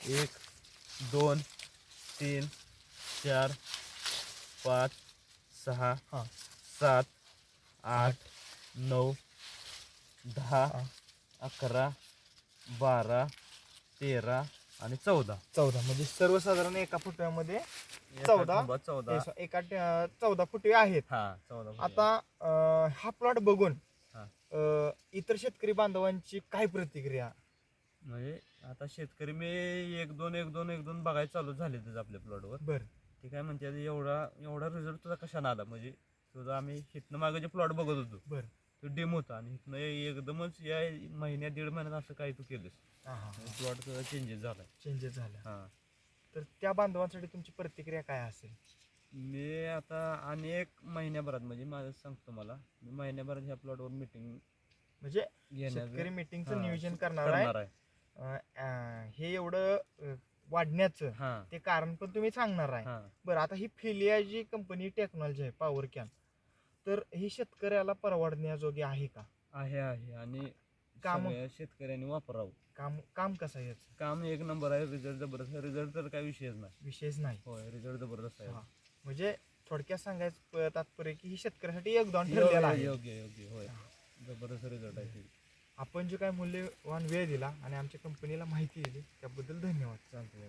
1 2 3 4 5 6 हां 7 8 9 10 हां 11 12 13 आणि 14. 14 म्हणजे सर्वसाधारण एका फुटव्यामध्ये एका 14 खांबात 14. एका 14 फुटवे आहेत. हा 14 फुटे. आता हा प्लॉट बघून हा. इतर शेतकरी बांधवांची काय प्रतिक्रिया? म्हणजे आता शेतकरी मी 1-2 बघायला चालू झाले आपल्या प्लॉटवर. बरं ते काय म्हणते एवढा रिझल्ट तुझा कशाने आला, म्हणजे तुझा आम्ही हिथनं मागे जे प्लॉट बघत होतो बरं तो डेमो होता आणि हिथनं एकदमच या महिन्यात 1.5 महिन्यात असं काय तू केलंस, हां हां प्लॉट तुझा चेंजेस झालाय. चेंजेस झाल्या. हा. तर त्या बांधवांसाठी तुमची प्रतिक्रिया काय असेल? मी आता आणि 1 महिन्याभरात, म्हणजे माझं सांगतो मला, मी महिन्याभरात ह्या प्लॉटवर मीटिंग म्हणजे घेण्याचं शेतकरी मीटिंगचं हा, नियोजन करणार आहे. हे एवढं वाढण्याचं हा ते कारण पण तुम्ही सांगणार आहे. हा. बरं आता ही फिलिया जी कंपनी टेक्नॉलॉजी आहे पॉवर कॅन, तर ही शेतकऱ्याला परवडण्याजोगी आहे का? आहे आणि काम सगळ्या शेतकऱ्यांनी वापरावं. काम काम कसं आहे याचं? काम 1 नंबर आहे, रिझल्ट जबरदस्त. रिझल्ट तर काही विषयच नाही. विशेष नाही. होय, रिझल्ट जबरदस्त आहे. हां म्हणजे थोडक्यात सांगायचं तात्पर्य की ही शेतकऱ्यासाठी योगदान ठरलेलं आहे. योग्य होय. जबरदस्त रिझल्ट आहे ते. आपण जे काय मूल्यवान वेळ दिला आणि आमच्या कंपनीला माहिती दिली त्याबद्दल धन्यवाद. चालतंय.